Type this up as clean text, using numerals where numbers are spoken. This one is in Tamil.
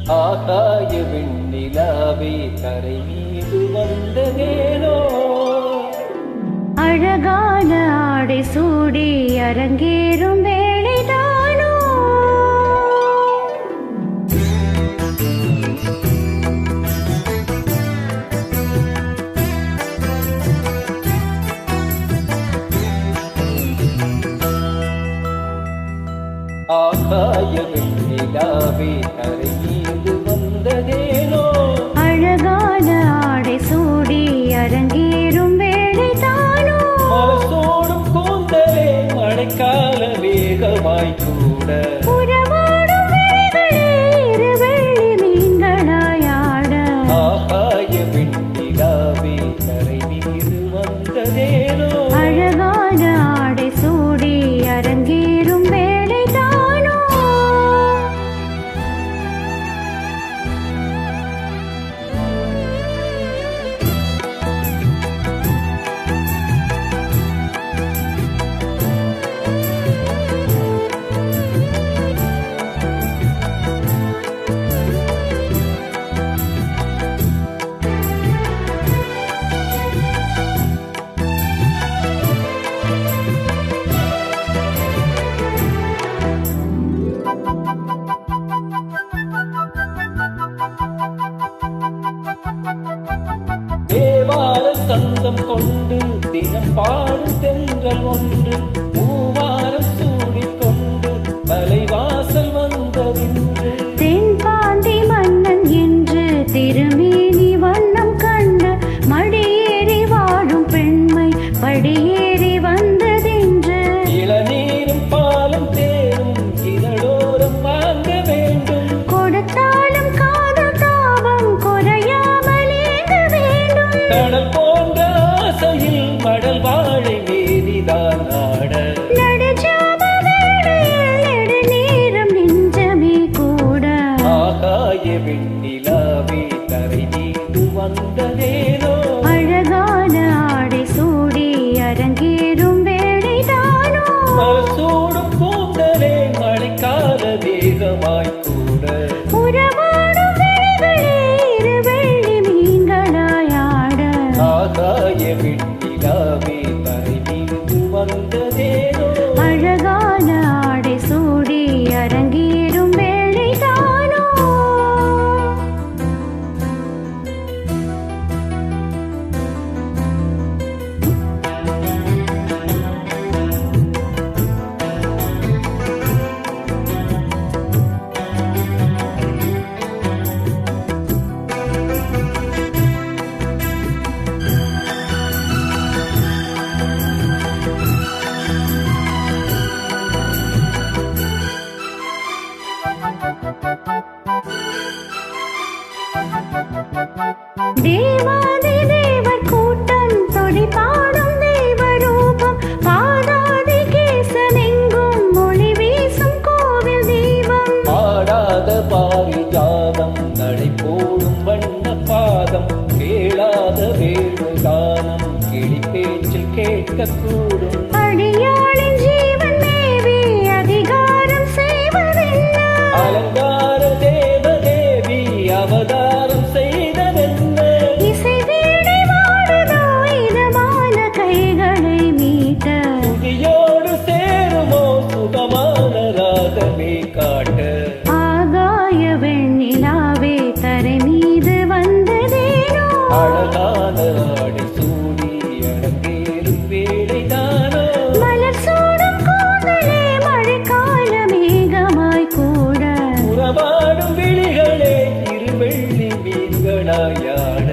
ஆகாய வெண்ணிலாவே கரை மீது வந்ததேனோ அழகான ஆடை சூடி அரங்கேறும் வேளைதானோ ஆகாய வெண்ணிலாவே கரை மீது வந்ததேனோ அழகான ஆடை சூடி அரங்கேறும் வேளைதானோ மனசோடும் கூந்தலே மழைக்கால வேகமாய் கூட உறவாடும் விழிகளே இரு வெள்ளி மீன்களாயாட ஆகாய வெண்ணிலாவே கரை மீது வந்ததேனோ அழகான ஆடை சூடி அரங்கேறும் வேளைதானோ தேவார சந்தம் கொண்டு தினம் பாடும் தென்றல் ஒன்று மூவாரம் சூடிக்கொண்டு தலைவாசல் வந்ததின்று தென்பாண்டி மன்னன் என்று திருமேனி வண்ணம் கண்டு மடியேறி வாழும் பெண்மை படியேறி வந்ததென்று இளநீரும் பாலும் தேரும் இதழோரம் வாங்க வேண்டும் கொடுத்தாலும் காதல் தாபம் குறையாமல் ஏங்க வேண்டும் கடல் போன்ற ஆசையில் மடல் வாழை வேதிதான் ஆட நடுஜாம வேளையில் நெடுநேரம் நெஞ்சமே கூட ஆகாய வெண்ணிலாவே கரை மீது வந்ததேனோ அழகான ஆடை சூடி அரங்கேறும் வேளைதானோ மனசோடும் கூந்தலே மழைக்கால வேகமாய் கூட உறவாடும் விழிகளே இரு வெள்ளி மீன்களாயாட ஆகாய வெண்ணிலாவே கரை மீது வந்ததேனோ அழகான ஆடை சூடி அரங்கேறும் வேளைதானோ தேவாதி தேவர் கூட்டம் தொடி பாடும் தேவரூபம் பாதாதி கேசமெங்கும் மொழி வீசும் கோவில் தீபம் பாடாத பாரிஜாதம் நடை போடும் வண்ண பாதம் கேளாத வேறு கானம் கிளி பேச்சில் கேட்கக்கூடும் அடியாளின் ஜீவன் மேவி அதிகாரம் செய்வதென்ன அலங்கார தேவதேவி அவதாரம் செய்ததென்ன இசை தேடி வாடுதோ இதமான கைகளை மீட்ட துதியோடு சேருமோ சுகமான ராகமே காட்ட ஆகாய வெண்ணிலாவே தரை மீது வந்ததேனோ அழகான ஆடை சூடி அடங்கேறும் வேளைதானோ மலர் சூடும் கூந்தலே மழைக்கால மேகமாய் கூட உறவாடும் விழிகளே இருவெள்ளி மீன்களாயாட